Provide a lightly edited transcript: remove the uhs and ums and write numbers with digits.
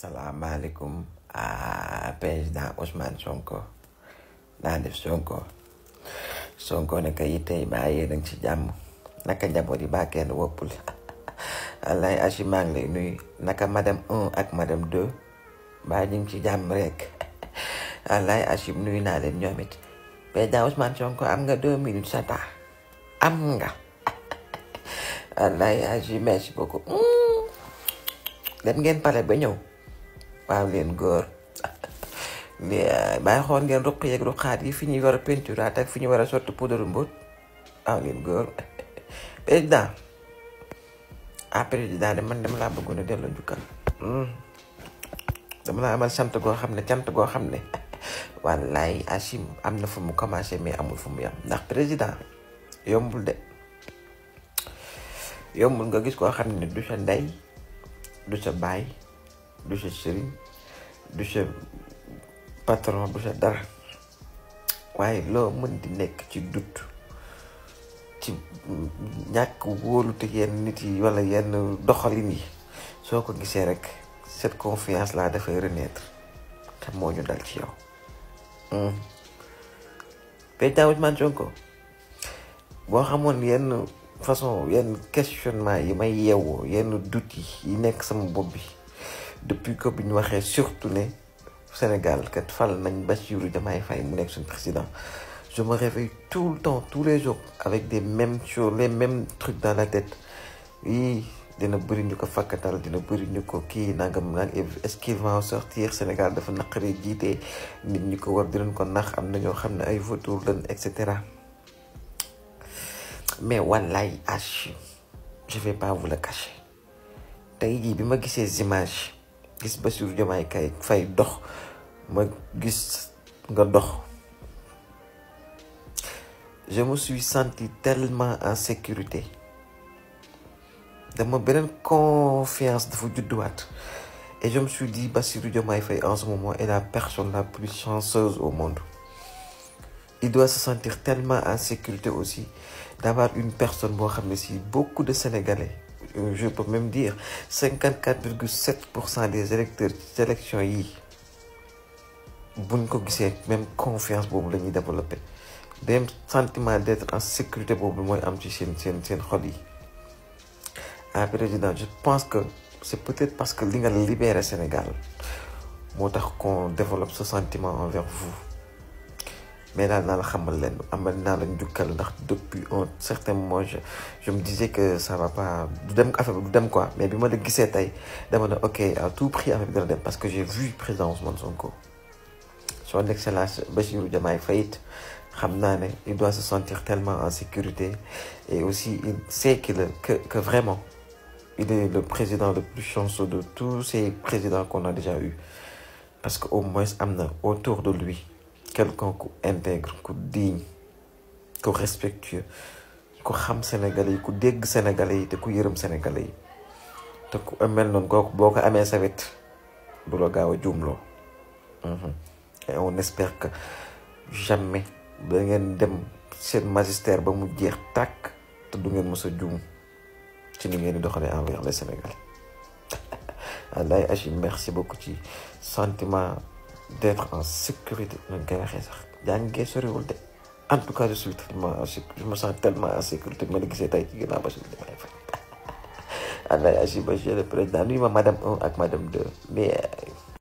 salaamaaleykum président Ousmane Sonko naa def Sonko ne ka yittey baa yéen a ngi ci jàmm naka njaboot yi baa kenn woppul wallaay Achim maa ngi lay nuyu naka madame 1 ak madame 2 baa ñu ngi ci jàmm rek wallaay Achim nuyu naa leen ñoom it président Ousmane Sonko am nga 2 minutes sa temps am nga wallaay Achim merci beaucoup dem ngeen pale ba ñëw waaw leen góor bàyyi xool ngeen ruq yeeg ruqaat yi fi ñuy war a peinturaat ak fi ñu war a sotti poudre mbóot waaw leen góor président président de man dama laa bëggoon a delloo njukkal dama laa amal cant goo xam ne wallaay Achim am na fu mu commencé mais amul fu mu yam ndax président yombul nga gis koo xam ne du sa ndey du sa baay du sa sëriñ du sa patron du sa dara waaye loo mën di nekk ci dut ci ñàkk wóolute yenn nit yi wala yenn doxalin yi soo ko gisee rek cette confiance là dafay renaître te moo ñu dal ci yow président Ousmane Sonko boo xamoon yenn façon yenn questionnement yi may yeewoo yenn doute yi nekk sama bopp bi depuis que bi ñu waxee surtout ne Sénégal kat fal nañ Bassirou Diomaye Faye mu nekk suñu président je me réveille tout le temps tous les jours avec des mêmes choses les mêmes trucs dans la tête oui dina bëri ñu ko fakkatal dina bëri ñu ko kii nangam est-ce qu'il va en sortir Sénégal dafa naqaree jiite nit ñi ko war dinañ ko nax am na ñoo xam ne ay vautours lañ et cetera mais wallaay Achim je vais pas vous le cacher tey jii bi ma gisee images gis Bassirou Diomaye Faye dox ma gis nga dox je me suis senti tellement en sécurité dama beneen confiance dafa judduwaat et je me suis dit Bassirou Diomaye Faye en ce moment est la personne la plus chanceuse au monde. Il doit se sentir tellement en sécurité aussi d'avoir une personne boo xam ne si beaucoup de Sénégalais je peux même dire 54,7% des électeurs ci élection yi buñ ko gisee même confiance boobu la ñuy développer même sentiment d'être en sécurité boobu mooy am ci seen xol yi. Président je pense que c'est peut-être parce que li nga libéré Sénégal moo tax qu'on développe ce sentiment envers vous. mais daal naa la xamal leen amal naa la njukkal ndax depuis un certain moment je me disais que ça va pas du dem affaire bi du dem quoi mais bi ma la gisee tey dama ne ok à tout prix affaire bi dana dem parce que j'ai vu président Ousmane Sonko son excellence Bassirou Diomaye Faye xam naa ne il doit se sentir tellement en sécurité et aussi il sait que vraiment il est le président le plus chanceux de tous ces présidents qu'on a déjà eu parce que au moins am na autour de lui quelqu'un ku intègre ku digne ku respectueux ku xam Sénégalais yi ku dégg Sénégalais yi te ku yërëm Sénégalais yi te ku mel noonu kooku boo ko amee sa wet du la gaaw a juumloo et on espère que jamais da ngeen dem seen magistère ba mu jeex tàkk te du ngeen mës a juum ci ni ngeen di doxalee envers les Sénégalais wallaay Achim merci beaucoup ci sentiment d'être en sécurité noonu koy waxee sax jàngee soriwul de en tout cas je suis tellement en sécurité je me sens tellement en sécurité ma la gisee tey ci ginnaaw Bassirou Diomaye Faye wallaay Achim Bassirou le président nuyu ma madame 1 ak madame 2 mais